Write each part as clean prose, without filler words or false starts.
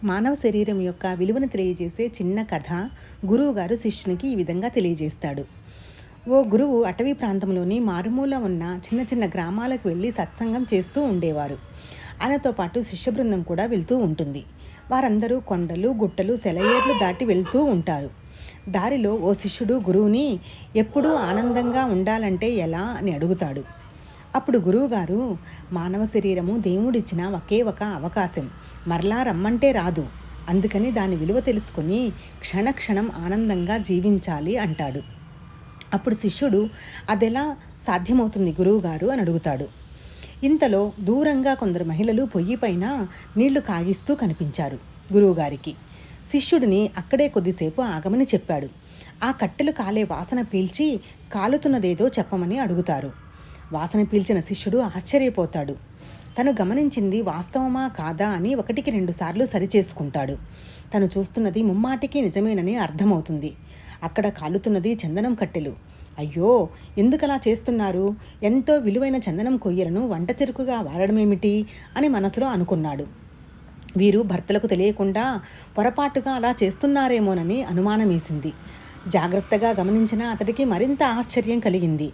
మానవ శరీరం యొక్క విలువను తెలియజేసే చిన్న కథ గురువుగారు శిష్యునికి ఈ విధంగా తెలియజేస్తాడు. ఓ గురువు అటవీ ప్రాంతంలోని మారుమూల ఉన్న చిన్న చిన్న గ్రామాలకు వెళ్ళి సత్సంగం చేస్తూ ఉండేవారు. ఆయనతో పాటు శిష్య బృందం కూడా వెళ్తూ ఉంటుంది. వారందరూ కొండలు, గుట్టలు, సెలయేర్లు దాటి వెళ్తూ ఉంటారు. దారిలో ఓ శిష్యుడు గురువుని ఎప్పుడూ ఆనందంగా ఉండాలంటే ఎలా అని అడుగుతాడు. అప్పుడు గురువుగారు, మానవ శరీరము దేవుడిచ్చిన ఒకే ఒక అవకాశం, మరలా రమ్మంటే రాదు, అందుకని దాని విలువ తెలుసుకొని క్షణక్షణం ఆనందంగా జీవించాలి అంటాడు. అప్పుడు శిష్యుడు, అదెలా సాధ్యమవుతుంది గురువుగారు అని అడుగుతాడు. ఇంతలో దూరంగా కొందరు మహిళలు పొయ్యి పైన నీళ్లు కాగిస్తూ కనిపించారు గురువుగారికి. శిష్యుడిని అక్కడే కొద్దిసేపు ఆగమని చెప్పాడు. ఆ కట్టెలు కాలే వాసన పీల్చి కాలుతున్నదేదో చెప్పమని అడుగుతారు. వాసన పీల్చిన శిష్యుడు ఆశ్చర్యపోతాడు. తను గమనించింది వాస్తవమా కాదా అని 1-2 సార్లు సరిచేసుకుంటాడు. తను చూస్తున్నది ముమ్మాటికి నిజమేనని అర్థమవుతుంది. అక్కడ కాలుతున్నది చందనం కట్టెలు. అయ్యో, ఎందుకలా చేస్తున్నారు? ఎంతో విలువైన చందనం కొయ్యలను వంట చెరుకుగా వాడడమేమిటి అని మనసులో అనుకున్నాడు. వీరు భర్తలకు తెలియకుండా పొరపాటుగా అలా చేస్తున్నారేమోనని అనుమానమేసింది. జాగ్రత్తగా గమనించిన అతడికి మరింత ఆశ్చర్యం కలిగింది.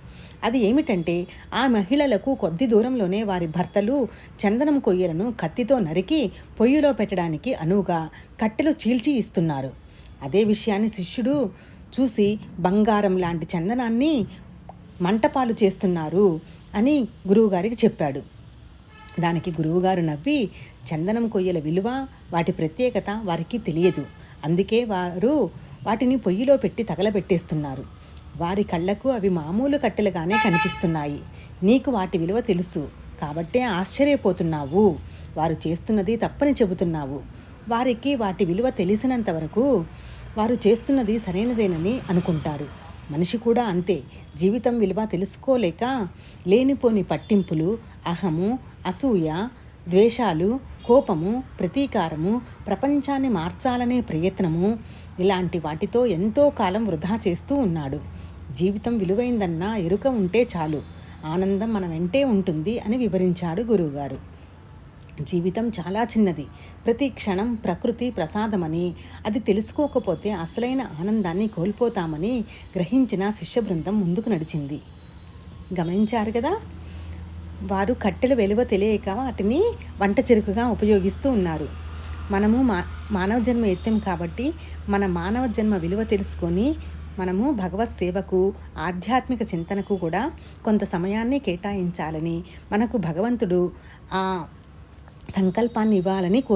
అది ఏమిటంటే, ఆ మహిళలకు కొద్ది దూరంలోనే వారి భర్తలు చందనం కొయ్యలను కత్తితో నరికి పొయ్యిలో పెట్టడానికి అనువుగా కట్టెలు చీల్చి ఇస్తున్నారు. అదే విషయాన్ని శిష్యుడు చూసి బంగారం లాంటి చందనాన్ని మంటపాలు చేస్తున్నారు అని గురువుగారికి చెప్పాడు. దానికి గురువుగారు నవ్వి, చందనం కొయ్యల విలువ, వాటి ప్రత్యేకత వారికి తెలియదు, అందుకే వారు వాటిని పొయ్యిలో పెట్టి తగలబెట్టేస్తున్నారు. వారి కళ్ళకు అవి మామూలు కట్టెలుగానే కనిపిస్తున్నాయి. నీకు వాటి విలువ తెలుసు కాబట్టే ఆశ్చర్యపోతున్నావు. వారు చేస్తున్నది తప్పని చెబుతున్నావు. వారికి వాటి విలువ తెలిసినంత వరకు వారు చేస్తున్నది సరైనదేనని అనుకుంటారు. మనిషి కూడా అంతే. జీవితం విలువ తెలుసుకోలేక లేనిపోని పట్టింపులు, అహము, అసూయ, ద్వేషాలు, కోపము, ప్రతీకారము, ప్రపంచాన్ని మార్చాలనే ప్రయత్నము, ఇలాంటి వాటితో ఎంతో కాలం వృధా చేస్తూ ఉన్నాడు. జీవితం విలువైందన్న ఎరుక ఉంటే చాలు, ఆనందం మన వెంటే ఉంటుంది అని వివరించాడు గురువుగారు. జీవితం చాలా చిన్నది, ప్రతి క్షణం ప్రకృతి ప్రసాదమని, అది తెలుసుకోకపోతే అసలైన ఆనందాన్ని కోల్పోతామని గ్రహించిన శిష్య బృందం ముందుకు నడిచింది. గమనించారు కదా, వారు కట్టెల విలువ తెలియక వాటిని వంట చెరుకుగా ఉపయోగిస్తూ ఉన్నారు. మనము మానవ జన్మ ఎత్తాం కాబట్టి మన మానవ జన్మ విలువ తెలుసుకొని మనము భగవత్ సేవకు, ఆధ్యాత్మిక చింతనకు కూడా కొంత సమయాన్ని కేటాయించాలని, మనకు భగవంతుడు ఆ సంకల్పాన్ని ఇవ్వాలని